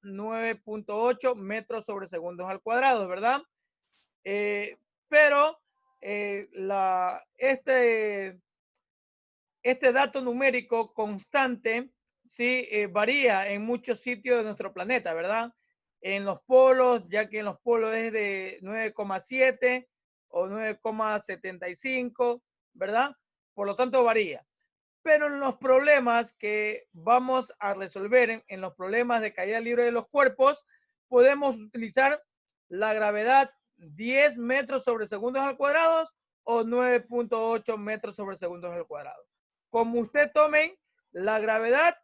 9.8 metros sobre segundos al cuadrado, ¿verdad? Pero este dato numérico constante sí varía en muchos sitios de nuestro planeta, ¿verdad? En los polos, ya que en los polos es de 9,7 o 9,75, ¿verdad? Por lo tanto varía. Pero en los problemas que vamos a resolver, en los problemas de caída libre de los cuerpos, podemos utilizar la gravedad 10 metros sobre segundos al cuadrado o 9.8 metros sobre segundos al cuadrado. Como usted tome la gravedad,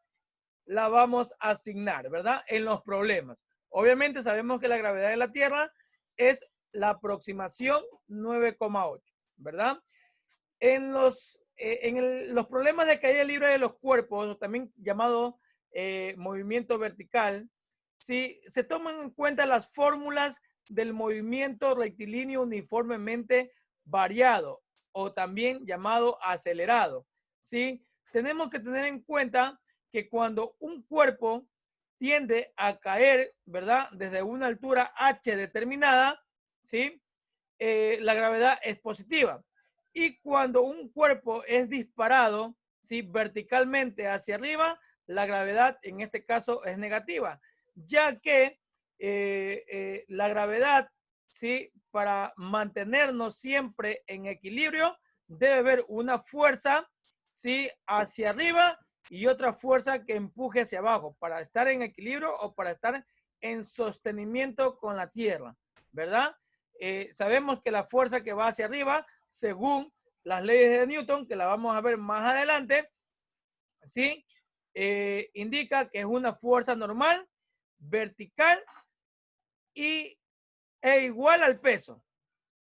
la vamos a asignar, ¿verdad? En los problemas. Obviamente sabemos que la gravedad de la Tierra es la aproximación 9,8, ¿verdad? En los problemas de caída libre de los cuerpos, también llamado movimiento vertical, ¿sí? Se toman en cuenta las fórmulas del movimiento rectilíneo uniformemente variado o también llamado acelerado, ¿sí? Tenemos que tener en cuenta que cuando un cuerpo tiende a caer, ¿verdad? Desde una altura h determinada, ¿sí? La gravedad es positiva. Y cuando un cuerpo es disparado, ¿sí? Verticalmente hacia arriba, la gravedad en este caso es negativa, ya que la gravedad, ¿sí? Para mantenernos siempre en equilibrio, debe haber una fuerza, ¿sí? Hacia arriba y otra fuerza que empuje hacia abajo para estar en equilibrio o para estar en sostenimiento con la tierra, ¿verdad? Sabemos que la fuerza que va hacia arriba, según las leyes de Newton, que la vamos a ver más adelante, ¿sí? Indica que es una fuerza normal, vertical e igual al peso,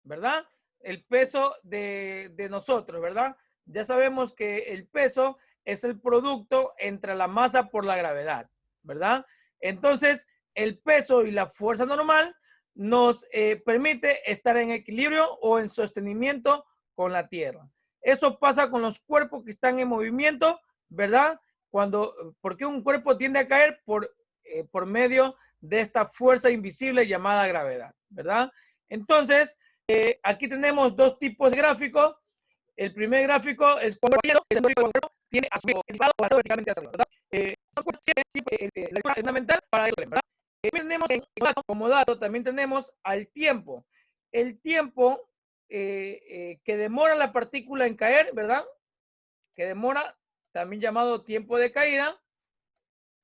¿verdad? El peso de nosotros, ¿verdad? Ya sabemos que el peso es el producto entre la masa por la gravedad, ¿verdad? Entonces, el peso y la fuerza normal nos permite estar en equilibrio o en sostenimiento con la Tierra. Eso pasa con los cuerpos que están en movimiento, ¿verdad? Porque un cuerpo tiende a caer por medio de esta fuerza invisible llamada gravedad, ¿verdad? Entonces, aquí tenemos dos tipos de gráficos. El primer gráfico es cuando tiene a su elevado o verticalmente hacia arriba, ¿verdad? La lectura es fundamental para el problema, ¿verdad? Tenemos como dato, también tenemos al tiempo. El tiempo que demora la partícula en caer, ¿verdad? Que demora, también llamado tiempo de caída,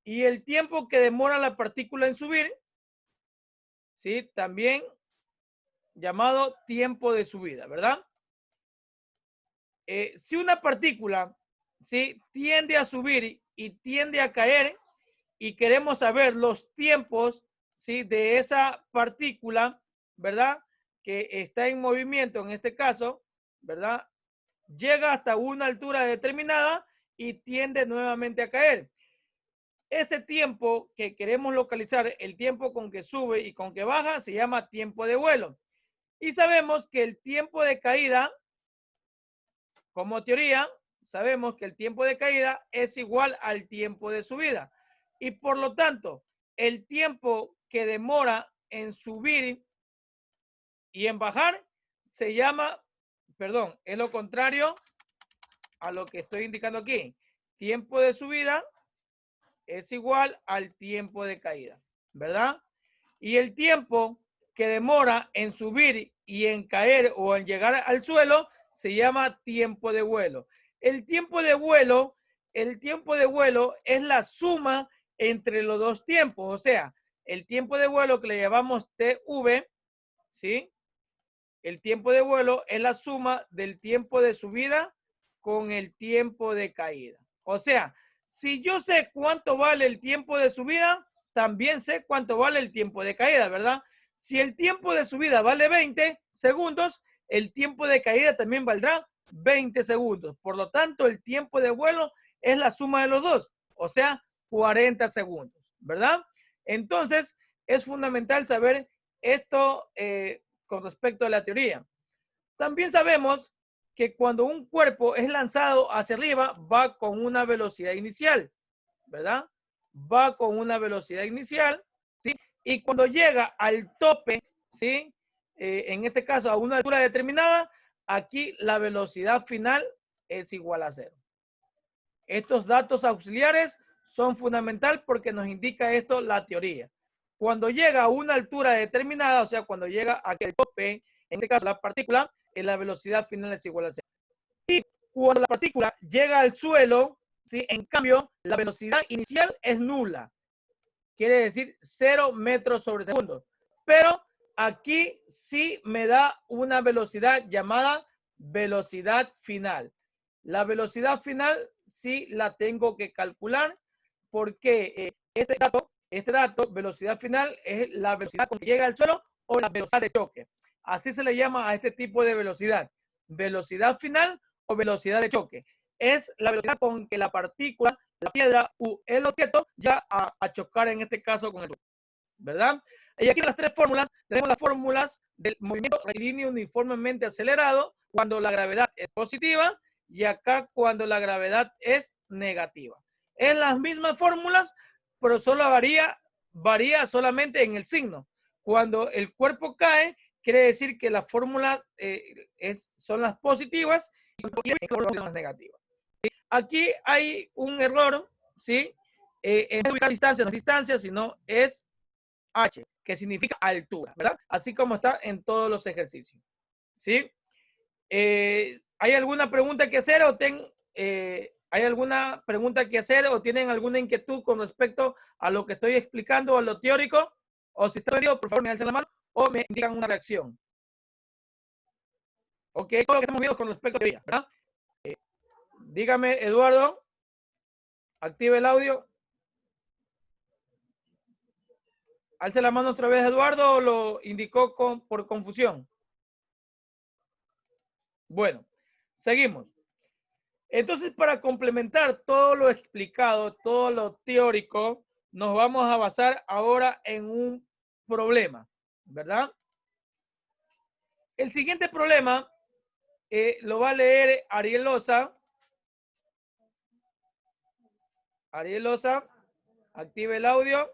y el tiempo que demora la partícula en subir, ¿sí? También llamado tiempo de subida, ¿verdad? Si una partícula, ¿sí? Tiende a subir y tiende a caer y queremos saber los tiempos, ¿sí? De esa partícula, ¿verdad? Que está en movimiento en este caso, ¿verdad? Llega hasta una altura determinada y tiende nuevamente a caer. Ese tiempo que queremos localizar, el tiempo con que sube y con que baja, se llama tiempo de vuelo. Y sabemos que el tiempo de caída, como teoría, sabemos que el tiempo de caída es igual al tiempo de subida. Y por lo tanto, el tiempo que demora en subir y en bajar se llama, perdón, es lo contrario a lo que estoy indicando aquí. Tiempo de subida es igual al tiempo de caída, ¿verdad? Y el tiempo que demora en subir y en caer o en llegar al suelo se llama tiempo de vuelo. El tiempo de vuelo es la suma entre los dos tiempos, o sea, el tiempo de vuelo que le llamamos TV, ¿sí? El tiempo de vuelo es la suma del tiempo de subida con el tiempo de caída. O sea, si yo sé cuánto vale el tiempo de subida, también sé cuánto vale el tiempo de caída, ¿verdad? Si el tiempo de subida vale 20 segundos, el tiempo de caída también valdrá 20 segundos. Por lo tanto, el tiempo de vuelo es la suma de los dos, o sea, 40 segundos, ¿verdad? Entonces, es fundamental saber esto con respecto a la teoría. También sabemos que cuando un cuerpo es lanzado hacia arriba, va con una velocidad inicial, ¿verdad? va con una velocidad inicial, ¿sí? Y cuando llega al tope, ¿sí? En este caso a una altura determinada, aquí la velocidad final es igual a 0. Estos datos auxiliares son fundamentales porque nos indica esto la teoría. Cuando llega a una altura determinada, o sea, cuando llega a aquel tope, en este caso la partícula, la velocidad final es igual a 0. Y cuando la partícula llega al suelo, ¿sí? En cambio, la velocidad inicial es nula. Quiere decir 0 metros sobre segundo. Pero aquí sí me da una velocidad llamada velocidad final. La velocidad final sí la tengo que calcular porque este dato, velocidad final, es la velocidad con que llega al suelo o la velocidad de choque. Así se le llama a este tipo de velocidad. Velocidad final o velocidad de choque. Es la velocidad con que la partícula, la piedra u el objeto ya a chocar en este caso con el suelo, ¿verdad? Y aquí en las tres fórmulas tenemos las fórmulas del movimiento rectilíneo uniformemente acelerado cuando la gravedad es positiva y acá cuando la gravedad es negativa. Es las mismas fórmulas, pero solo varía solamente en el signo. Cuando el cuerpo cae, quiere decir que las fórmulas son las positivas y las negativas. ¿Sí? Aquí hay un error, ¿sí? En ubicar distancia, no es distancia, sino es H, que significa altura, ¿verdad? Así como está en todos los ejercicios, ¿sí? ¿Hay alguna pregunta que hacer o hay alguna pregunta que hacer o tienen alguna inquietud con respecto a lo que estoy explicando o a lo teórico? O si está perdido, por favor, me alzan la mano o me indican una reacción. Ok, todo lo que estamos viendo con respecto a teoría, ¿verdad? Dígame, Eduardo, active el audio. Alce la mano otra vez, Eduardo, o lo indicó por confusión. Bueno, seguimos. Entonces, para complementar todo lo explicado, todo lo teórico, nos vamos a basar ahora en un problema, ¿verdad? El siguiente problema lo va a leer Ariel Loza. Ariel Loza, active el audio.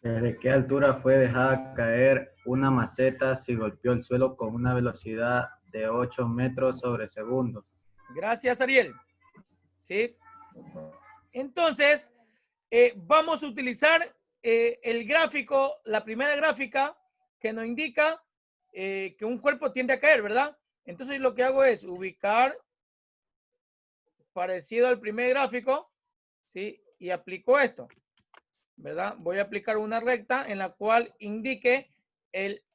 ¿Desde qué altura fue dejada caer una maceta si golpeó el suelo con una velocidad de 8 metros sobre segundo? Gracias, Ariel. ¿Sí? Entonces, vamos a utilizar el gráfico, la primera gráfica que nos indica que un cuerpo tiende a caer, ¿verdad? Entonces lo que hago es ubicar parecido al primer gráfico, ¿sí? Y aplico esto, ¿verdad? Voy a aplicar una recta en la cual indique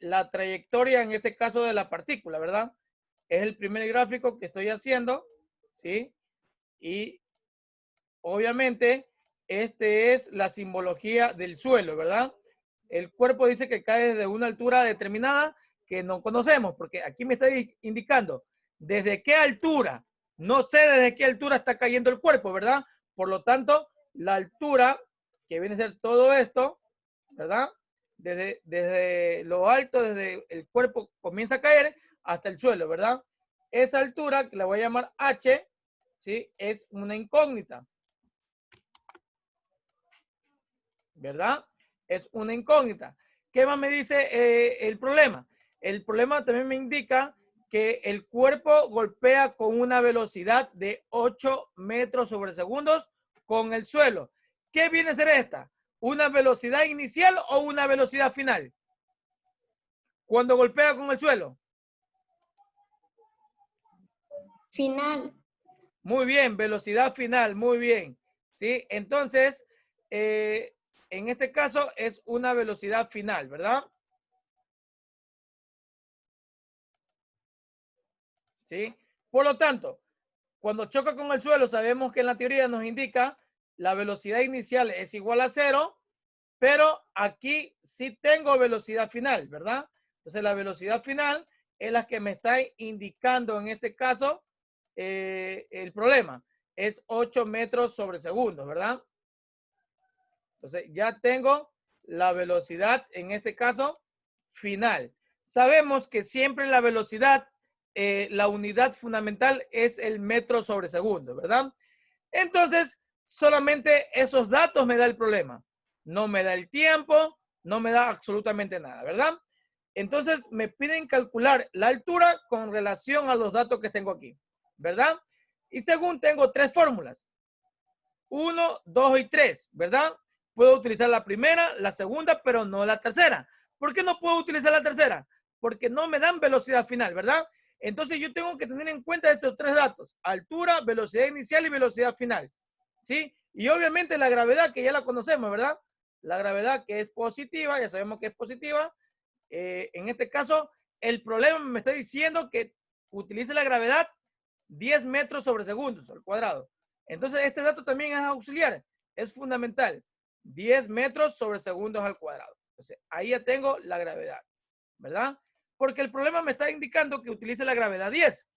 la trayectoria, en este caso de la partícula, ¿verdad? Es el primer gráfico que estoy haciendo, ¿sí? Y obviamente, este es la simbología del suelo, ¿verdad? El cuerpo dice que cae desde una altura determinada que no conocemos, porque aquí me está indicando desde qué altura. No sé desde qué altura está cayendo el cuerpo, ¿verdad? Por lo tanto, la altura, que viene a ser todo esto, ¿verdad? Desde lo alto, desde el cuerpo comienza a caer hasta el suelo, ¿verdad? Esa altura, que la voy a llamar H, ¿sí? Es una incógnita, ¿verdad? Es una incógnita. ¿Qué más me dice el problema? El problema también me indica que el cuerpo golpea con una velocidad de 8 metros sobre segundos con el suelo. ¿Qué viene a ser esta? ¿Una velocidad inicial o una velocidad final? Cuando golpea con el suelo. Final. Muy bien, velocidad final, muy bien. ¿Sí? Entonces, en este caso es una velocidad final, ¿verdad? ¿Sí? Por lo tanto, cuando choca con el suelo, sabemos que en la teoría nos indica la velocidad inicial es igual a 0, pero aquí sí tengo velocidad final, ¿verdad? Entonces la velocidad final es la que me está indicando en este caso el problema. Es 8 metros sobre segundo, ¿verdad? Entonces ya tengo la velocidad, en este caso, final. Sabemos que siempre la velocidad la unidad fundamental es el metro sobre segundo, ¿verdad? Entonces, solamente esos datos me da el problema. No me da el tiempo, no me da absolutamente nada, ¿verdad? Entonces, me piden calcular la altura con relación a los datos que tengo aquí, ¿verdad? Y según tengo tres fórmulas. 1, 2 y 3, ¿verdad? Puedo utilizar la primera, la segunda, pero no la tercera. ¿Por qué no puedo utilizar la tercera? Porque no me dan velocidad final, ¿verdad? Entonces yo tengo que tener en cuenta estos tres datos: altura, velocidad inicial y velocidad final, ¿sí? Y obviamente la gravedad, que ya la conocemos, ¿verdad? La gravedad que es positiva, ya sabemos que es positiva. En este caso, el problema me está diciendo que utilice la gravedad 10 metros sobre segundos al cuadrado. Entonces, este dato también es auxiliar, es fundamental. 10 metros sobre segundos al cuadrado. Entonces, ahí ya tengo la gravedad, ¿verdad? Porque el problema me está indicando que utilice la gravedad 10.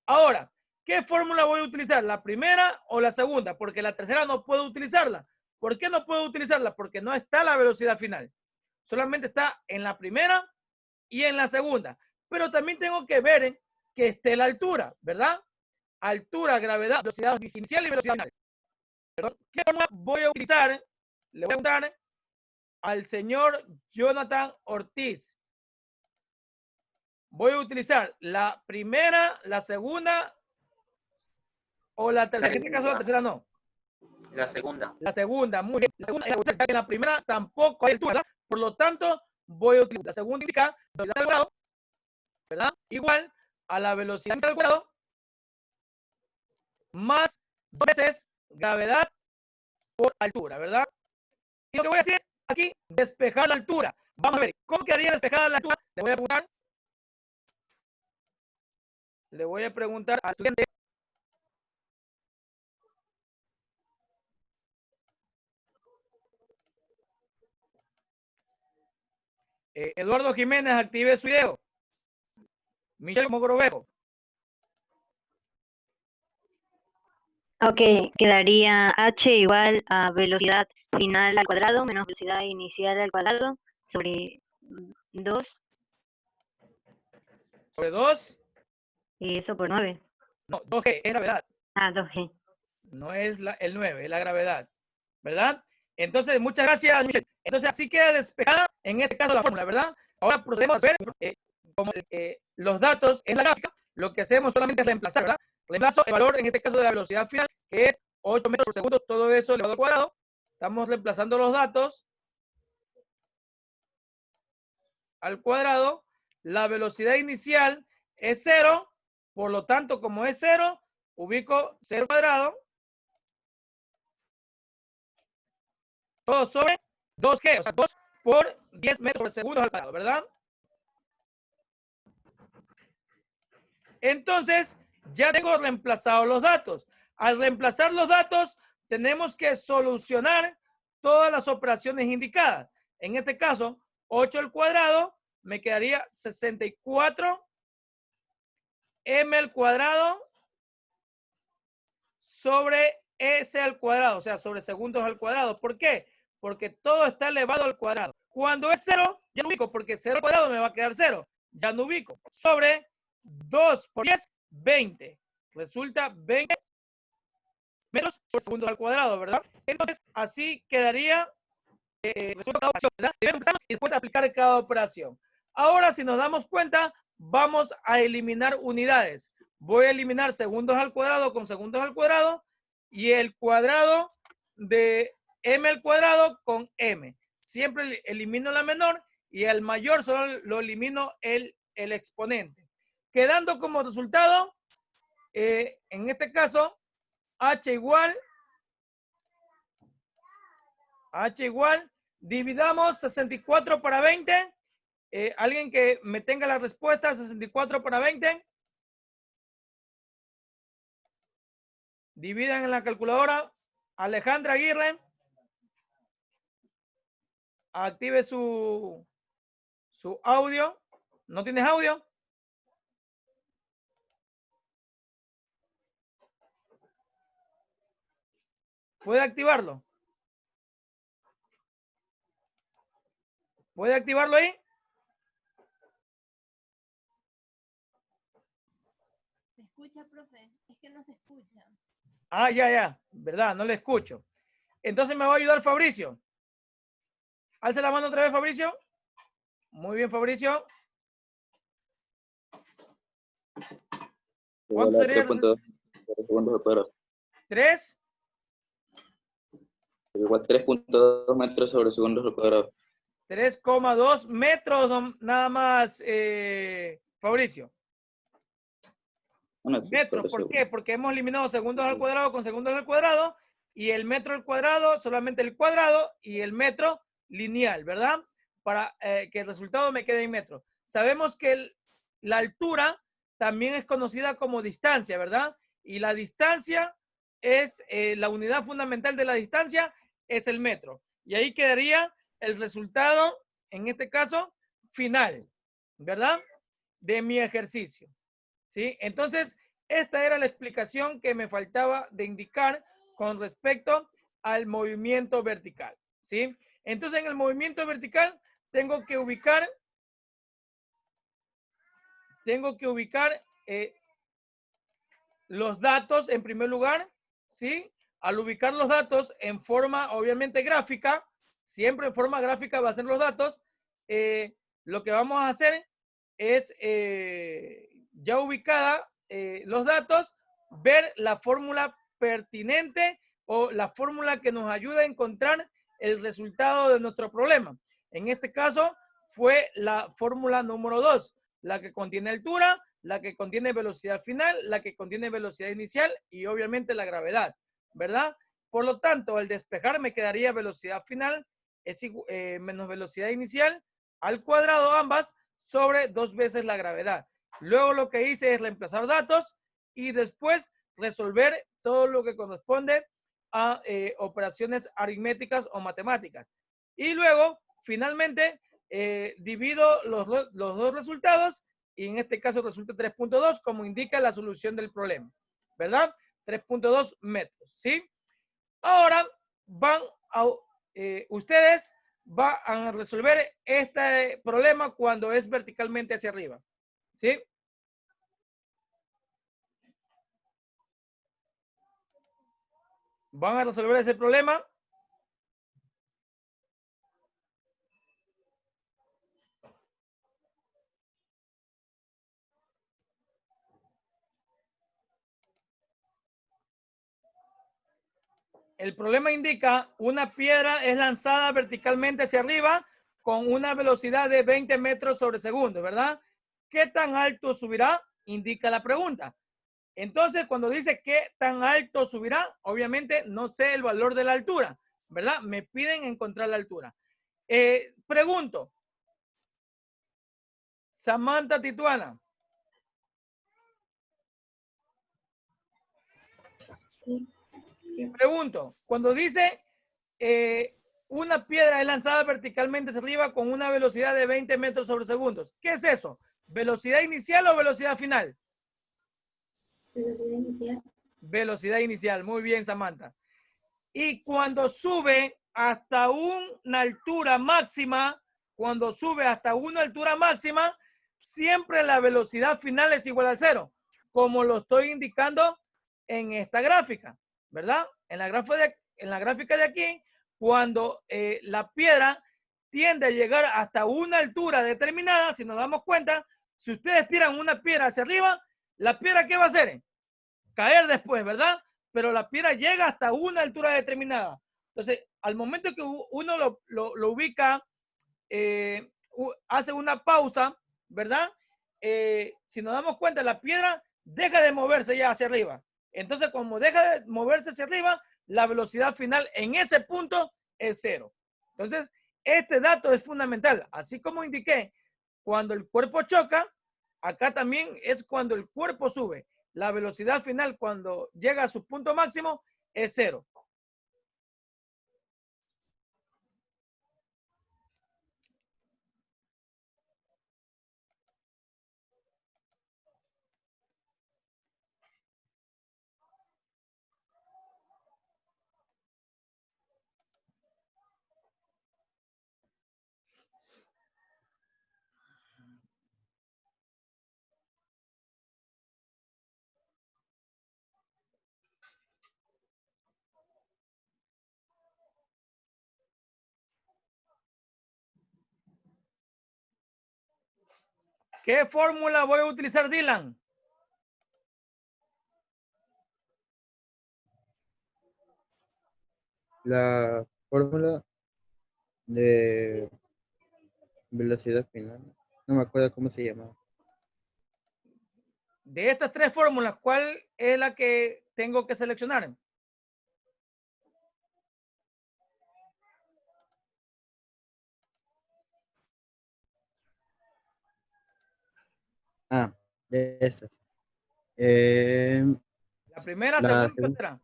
Ahora, ¿qué fórmula voy a utilizar? ¿La primera o la segunda? Porque la tercera no puedo utilizarla. ¿Por qué no puedo utilizarla? Porque no está la velocidad final. Solamente está en la primera y en la segunda. Pero también tengo que ver que esté la altura, ¿verdad? Altura, gravedad, velocidad inicial y velocidad final. ¿Qué fórmula voy a utilizar? Le voy a preguntar al señor Jonathan Ortiz. Voy a utilizar la primera, la segunda o la tercera. En este caso la tercera no. La segunda. La segunda, muy bien. La segunda es la tercera, en la primera tampoco hay altura, ¿verdad? Por lo tanto, voy a utilizar la segunda indica velocidad al cuadrado, ¿verdad? Igual a la velocidad al cuadrado más 2 veces gravedad por altura, ¿verdad? Y lo que voy a hacer aquí, despejar la altura. Vamos a ver, ¿cómo quedaría despejada la altura? Le voy a preguntar al estudiante. Eduardo Jiménez, active su video. Michelle Mogrovejo. Ok, quedaría h igual a velocidad final al cuadrado menos velocidad inicial al cuadrado sobre 2. Sobre 2. Y eso por 9. No, 2G es gravedad. Ah, 2G. No es el 9, es la gravedad. ¿Verdad? Entonces, muchas gracias, Michelle. Entonces, así queda despejada en este caso la fórmula, ¿verdad? Ahora procedemos a ver como los datos en la gráfica. Lo que hacemos solamente es reemplazar, ¿verdad? Reemplazo el valor, en este caso, de la velocidad final, que es 8 metros por segundo, todo eso elevado al cuadrado. Estamos reemplazando los datos al cuadrado. La velocidad inicial es 0, por lo tanto, como es 0, ubico 0 cuadrado, todo sobre 2G, o sea, 2 por 10 metros por segundo al cuadrado, ¿verdad? Entonces, ya tengo reemplazados los datos. Al reemplazar los datos, tenemos que solucionar todas las operaciones indicadas. En este caso, 8 al cuadrado me quedaría 64 m al cuadrado sobre s al cuadrado, o sea, sobre segundos al cuadrado. ¿Por qué? Porque todo está elevado al cuadrado. Cuando es 0, ya no ubico, porque 0 al cuadrado me va a quedar 0. Ya no ubico. Sobre 2 por 10, 20. Resulta 20 metros por segundo al cuadrado, ¿verdad? Entonces, así quedaría resulta cada operación, ¿verdad? Y después aplicar cada operación. Ahora, si nos damos cuenta, vamos a eliminar unidades. Voy a eliminar segundos al cuadrado con segundos al cuadrado y el cuadrado de m al cuadrado con m. Siempre elimino la menor y el mayor solo lo elimino el exponente. Quedando como resultado, en este caso, h igual, dividamos 64 para 20. Alguien que me tenga la respuesta, 64 para 20. Dividan en la calculadora. Alejandra Aguirre. Active su audio. ¿No tienes audio? ¿Puede activarlo? ¿Puede activarlo ahí? escucha, profe. Es que no se escucha. Ah, ya, ¿verdad? No le escucho. Entonces me va a ayudar Fabricio. Alce la mano otra vez, Fabricio. Muy bien, Fabricio. ¿Cuánto sería? 3.2 segundos al cuadrado. 3. Igual 3.2 metros sobre segundos al cuadrado. 3,2 metros nada más, Fabricio. Bueno, sí, Metros, sobre ¿por segundo. qué? Porque hemos eliminado segundos al cuadrado con segundos al cuadrado y el metro al cuadrado, solamente el cuadrado y el metro lineal, ¿verdad? Para que el resultado me quede en metros. Sabemos que la altura también es conocida como distancia, ¿verdad? Y la distancia es, la unidad fundamental de la distancia es el metro. Y ahí quedaría el resultado, en este caso, final, ¿verdad? De mi ejercicio. ¿Sí? Entonces, esta era la explicación que me faltaba de indicar con respecto al movimiento vertical. ¿Sí? Entonces, en el movimiento vertical tengo que ubicar los datos en primer lugar, ¿sí? Al ubicar los datos en forma, obviamente, gráfica, siempre en forma gráfica va a ser los datos, lo que vamos a hacer es, ya ubicada los datos, ver la fórmula pertinente o la fórmula que nos ayuda a encontrar el resultado de nuestro problema. En este caso fue la fórmula número 2, la que contiene altura, la que contiene velocidad final, la que contiene velocidad inicial y obviamente la gravedad, ¿verdad? Por lo tanto, al despejar me quedaría velocidad final es menos velocidad inicial al cuadrado ambas sobre 2 veces la gravedad. Luego lo que hice es reemplazar datos y después resolver todo lo que corresponde a operaciones aritméticas o matemáticas. Y luego, finalmente, divido los dos resultados y en este caso resulta 3.2 como indica la solución del problema, ¿verdad? 3.2 metros, ¿sí? Ahora van a, ustedes van a resolver este problema cuando es verticalmente hacia arriba, ¿sí? Van a resolver ese problema. El problema indica una piedra es lanzada verticalmente hacia arriba con una velocidad de 20 metros sobre segundo, ¿verdad? ¿Qué tan alto subirá? Indica la pregunta. Entonces, cuando dice qué tan alto subirá, obviamente no sé el valor de la altura, ¿verdad? Me piden encontrar la altura. Pregunto. Samantha Tituana. Sí. Pregunto, cuando dice una piedra es lanzada verticalmente hacia arriba con una velocidad de 20 metros sobre segundos, ¿qué es eso? ¿Velocidad inicial o velocidad final? Velocidad inicial. Velocidad inicial, muy bien, Samantha. Y cuando sube hasta una altura máxima, siempre la velocidad final es igual al 0, como lo estoy indicando en esta gráfica, ¿verdad? En la gráfica de aquí, cuando la piedra tiende a llegar hasta una altura determinada, si nos damos cuenta, si ustedes tiran una piedra hacia arriba, la piedra, ¿qué va a hacer? Caer después, ¿verdad? Pero la piedra llega hasta una altura determinada. Entonces, al momento que uno lo ubica, hace una pausa, ¿verdad? Si nos damos cuenta, la piedra deja de moverse ya hacia arriba. Entonces, como deja de moverse hacia arriba, la velocidad final en ese punto es 0. Entonces, este dato es fundamental. Así como indiqué, cuando el cuerpo choca, acá también es cuando el cuerpo sube. La velocidad final cuando llega a su punto máximo es 0. ¿Qué fórmula voy a utilizar, Dylan? La fórmula de velocidad final. No me acuerdo cómo se llama. De estas tres fórmulas, ¿cuál es la que tengo que seleccionar? Ah, de esas. La primera, La segunda, segunda. tercera.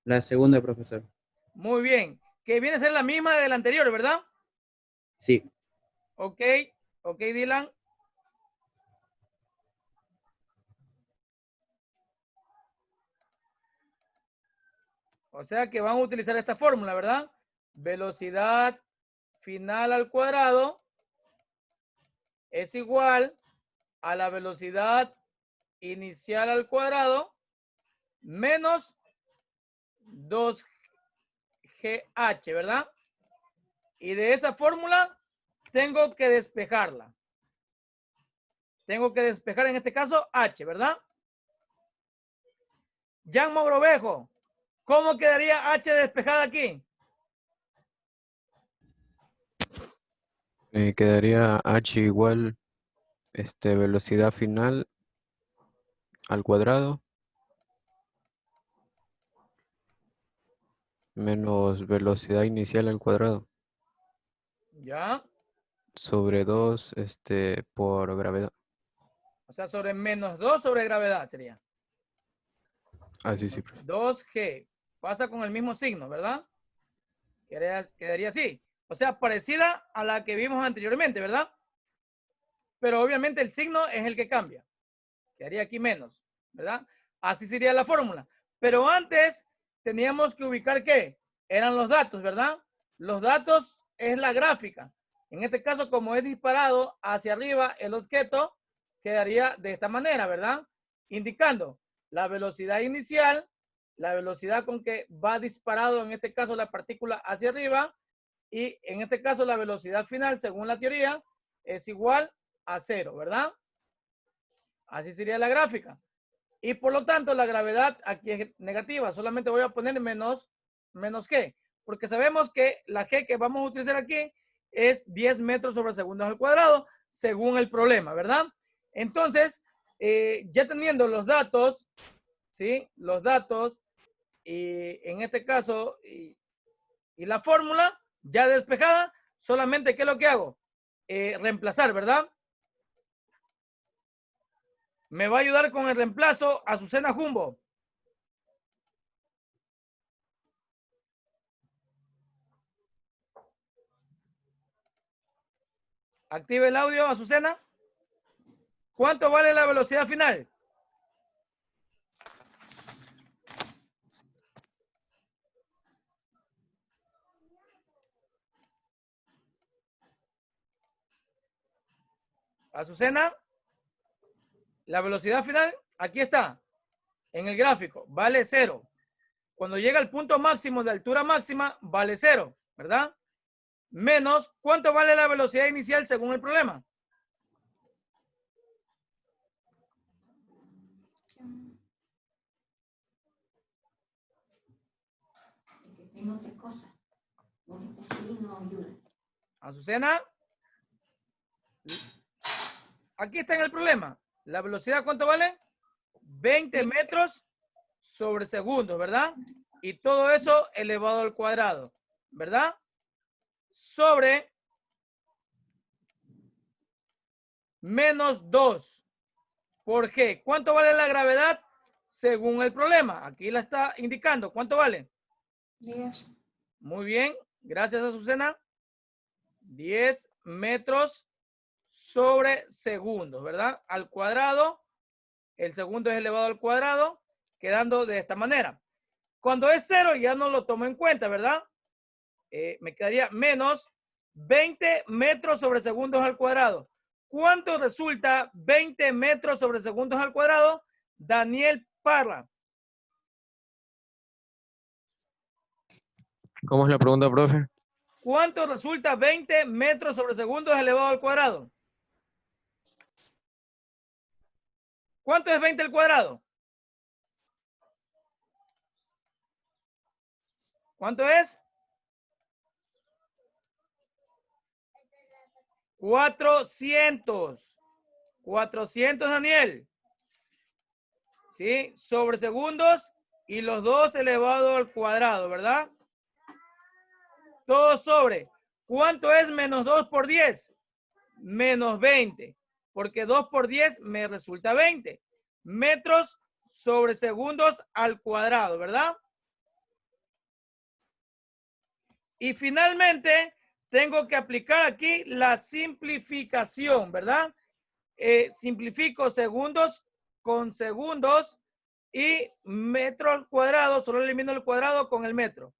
La segunda, profesor. Muy bien. Que viene a ser la misma de la anterior, ¿verdad? Sí. Ok, ok, Dylan. O sea que van a utilizar esta fórmula, ¿verdad? Velocidad final al cuadrado es igual a la velocidad inicial al cuadrado menos 2GH, ¿verdad? Y de esa fórmula tengo que despejarla. Tengo que despejar en este caso H, ¿verdad? Jan Mogrovejo, ¿cómo quedaría H despejada aquí? Quedaría h igual velocidad final al cuadrado menos velocidad inicial al cuadrado Ya. sobre 2 por gravedad. O sea, sobre menos 2 sobre gravedad sería. Así sí, profe. 2G. Pasa con el mismo signo, ¿verdad? Quedaría así. O sea, parecida a la que vimos anteriormente, ¿verdad? Pero obviamente el signo es el que cambia. Quedaría aquí menos, ¿verdad? Así sería la fórmula. Pero antes teníamos que ubicar ¿qué? Eran los datos, ¿verdad? Los datos es la gráfica. En este caso, como es disparado hacia arriba el objeto, quedaría de esta manera, ¿verdad? Indicando la velocidad inicial, la velocidad con que va disparado, en este caso, la partícula hacia arriba, y en este caso la velocidad final, según la teoría, es igual a 0, ¿verdad? Así sería la gráfica. Y por lo tanto, la gravedad aquí es negativa. Solamente voy a poner menos G, porque sabemos que la G que vamos a utilizar aquí es 10 metros sobre segundos al cuadrado, según el problema, ¿verdad? Entonces, ya teniendo los datos, ¿sí? Los datos, y en este caso, y la fórmula ya despejada, solamente, ¿qué es lo que hago? Reemplazar, ¿verdad? Me va a ayudar con el reemplazo Azucena Jumbo. Active el audio, Azucena. ¿Cuánto vale la velocidad final? Azucena, la velocidad final, aquí está, en el gráfico, vale 0. Cuando llega al punto máximo de altura máxima, vale 0, ¿verdad? Menos, ¿cuánto vale la velocidad inicial según el problema? Azucena, aquí está en el problema. ¿La velocidad cuánto vale? 20 metros sobre segundos, ¿verdad? Y todo eso elevado al cuadrado, ¿verdad? Sobre menos 2. ¿Por qué? ¿Cuánto vale la gravedad según el problema? Aquí la está indicando. ¿Cuánto vale? 10. Muy bien. Gracias, Azucena. 10 metros sobre segundos, ¿verdad? Al cuadrado. El segundo es elevado al cuadrado, quedando de esta manera. Cuando es 0 ya no lo tomo en cuenta, ¿verdad? Me quedaría menos 20 metros sobre segundos al cuadrado. ¿Cuánto resulta 20 metros sobre segundos al cuadrado? Daniel Parra. ¿Cómo es la pregunta, profe? ¿Cuánto resulta 20 metros sobre segundos elevado al cuadrado? ¿Cuánto es 20 al cuadrado? ¿Cuánto es? 400. 400, Daniel. ¿Sí? Sobre segundos y los dos elevado al cuadrado, ¿verdad? Todo sobre. ¿Cuánto es menos 2 por 10? Menos 20. Porque 2 por 10 me resulta 20. Metros sobre segundos al cuadrado, ¿verdad? Y finalmente, tengo que aplicar aquí la simplificación, ¿verdad? Simplifico segundos con segundos y metro al cuadrado, solo elimino el cuadrado con el metro.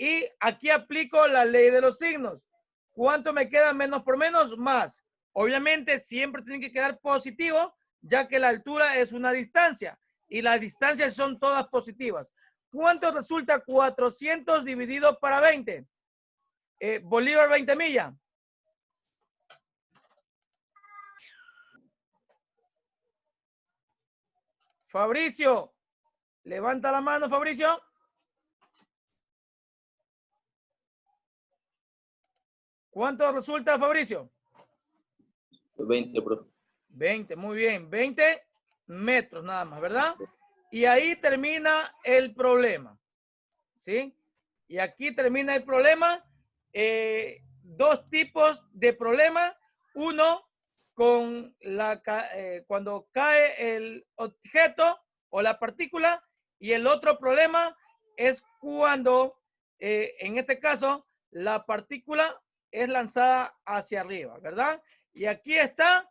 Y aquí aplico la ley de los signos. ¿Cuánto me queda menos por menos? Más. Obviamente siempre tiene que quedar positivo, ya que la altura es una distancia y las distancias son todas positivas. ¿Cuánto resulta 400 dividido para 20? Bolívar 20 millas. Fabricio, levanta la mano, Fabricio. ¿Cuánto resulta, Fabricio? 20, profe. 20, muy bien. 20 metros nada más, ¿verdad? Y ahí termina el problema. ¿Sí? Y aquí termina el problema. Dos tipos de problema. Uno, con cuando cae el objeto o la partícula. Y el otro problema es cuando, en este caso, la partícula es lanzada hacia arriba, ¿verdad? Y aquí está